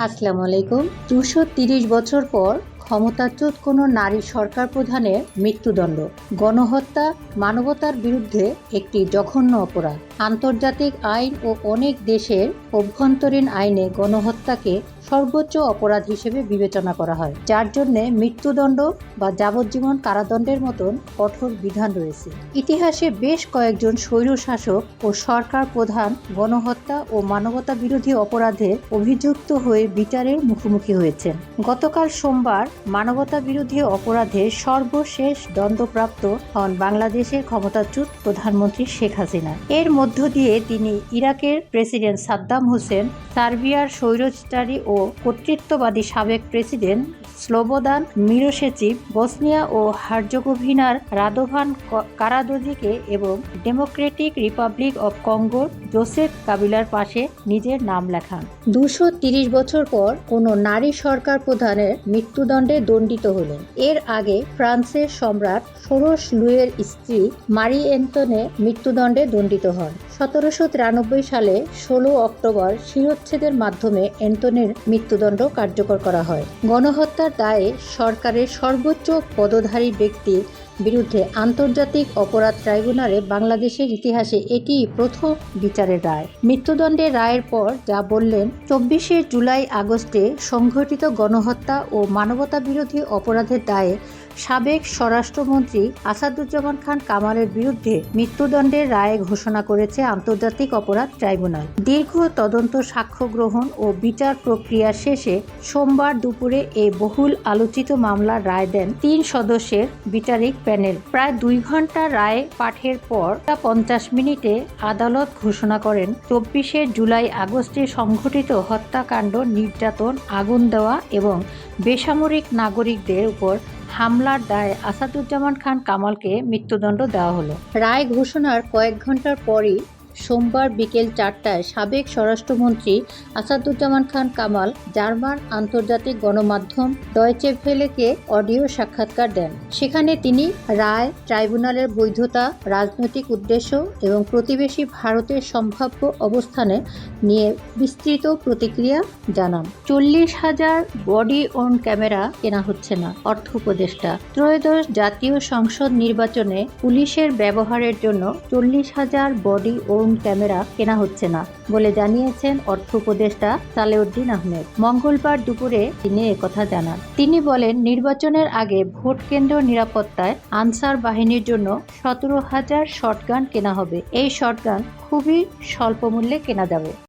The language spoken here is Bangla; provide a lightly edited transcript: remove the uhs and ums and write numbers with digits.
আসসালামু আলাইকুম। 230 বছর পর ক্ষমতাচ্যুত কোনো নারী সরকার প্রধানের মৃত্যুদণ্ড গণহত্যা মানবতার বিরুদ্ধে একটি জঘন্য অপরাধ। আন্তর্জাতিক আইন ও অনেক দেশের অভ্যন্তরীণ আইনে গণহত্যাকে সর্বোচ্চ অপরাধ হিসেবে বিবেচনা করা হয়, যার জন্য মৃত্যুদণ্ড বা যাবজ্জীবন কারাদণ্ডের মতন কঠোর বিধান রয়েছে। ইতিহাসে বেশ কয়েকজন স্বৈরশাসক ও সরকার প্রধান গণহত্যা ও মানবতা বিরোধী অপরাধে অভিযুক্ত হয়ে বিচারের মুখোমুখি হয়েছেন। গতকাল সোমবার মানবতা বিরোধী অপরাধে সর্বশেষ দণ্ডপ্রাপ্ত হন বাংলাদেশের ক্ষমতাচ্যুত প্রধানমন্ত্রী শেখ হাসিনা। এর মধ্য দিয়ে তিনি ইরাকের প্রেসিডেন্ট সাদ্দাম হোসেন, সার্বিয়ার স্বৈরাচারী ও কর্তৃত্ববাদী সাবেক প্রেসিডেন্ট স্লোবোদান মিলোসেভিচ, বসনিয়া ও হার্জেগোভিনার রাদোভান কারাদজিকে এবং ডেমোক্রেটিক রিপাবলিক অব কঙ্গোর জোসেফ কাবিলার পাশে নিজের নাম লেখান। 230 বছর পর কোনো নারী সরকার প্রধানের মৃত্যুদণ্ডে দণ্ডিত হলেন। এর আগে ফ্রান্সের সম্রাট ষোড়শ লুইয়ের স্ত্রী মারি অ্যান্তোনে মৃত্যুদণ্ডে দণ্ডিত হন। 1793 সালে 16 অক্টোবর শিরচ্ছেদের মাধ্যমে অ্যান্তোনের মৃত্যুদণ্ড কার্যকর করা হয়। গণহত্যার দায়ে সরকারের সর্বোচ্চ পদধারী ব্যক্তির বিরুদ্ধে আন্তর্জাতিক অপরাধ ট্রাইব্যুনালে বাংলাদেশের ইতিহাসে এটি প্রথম বিচারের রায়। মৃত্যুদণ্ডের রায়ের পর যা বললেন, 24শে জুলাই আগস্টে সংঘটিত গণহত্যা ও মানবতা বিরোধী অপরাধের দায়ে সাবেক স্বরাষ্ট্রমন্ত্রী আসাদুজ্জামান খান কামালের বিরুদ্ধে মৃত্যুদণ্ডের রায় ঘোষণা করেছে আন্তর্জাতিক অপরাধ ট্রাইব্যুনাল। দীর্ঘ তদন্ত, সাক্ষ্য গ্রহণ ও বিচার প্রক্রিয়া শেষে সোমবার দুপুরে এই বহুল আলোচিত মামলার রায় দেন 3 সদস্যের বিচারিক প্যানেল। প্রায় 2 ঘন্টা রায় পাঠের পর 50 মিনিটে আদালত ঘোষণা করেন, 24শে জুলাই আগস্টে সংঘটিত হত্যাকাণ্ড, নির্যাতন, আগুন দেওয়া এবং বেসামরিক নাগরিকদের উপর হামলার দায়ে আসাদুজ্জামান খান কামালকে মৃত্যুদণ্ড দেওয়া হলো। রায় ঘোষণার কয়েক ঘন্টার পরই সোমবার বিকেল 4টায় সাবেক স্বরাষ্ট্রমন্ত্রী আসাদুজ্জামান খান কামাল জার্মান আন্তর্জাতিক গণমাধ্যম ডয়েচে ভেলেকে অডিও সাক্ষাৎকার দেন। সেখানে তিনি রায়, ট্রাইব্যুনালের বৈধতা, রাজনৈতিক উদ্দেশ্য এবং প্রতিবেশী ভারতের সম্ভাব্য অবস্থানে নিয়ে বিস্তৃত প্রতিক্রিয়া জানান। 40,000 বডি ওন ক্যামেরা কেনা হচ্ছে না, অর্থ উপদেষ্টা। ত্রয়োদশ জাতীয় সংসদ নির্বাচনে পুলিশের ব্যবহারের জন্য 40,000 বডি ওন ক্যামেরা কেনা হচ্ছে না বলে জানিয়েছেন অর্থ উপদেষ্টা সালেউদ্দিন আহমেদ। মঙ্গলবার দুপুরে তিনি একথা জানান। তিনি বলেন, নির্বাচনের আগে ভোট কেন্দ্র নিরাপত্তায় আনসার বাহিনীর জন্য 17,000 শটগান কেনা হবে। এই শটগান খুবই স্বল্প মূল্যে কেনা যাবে।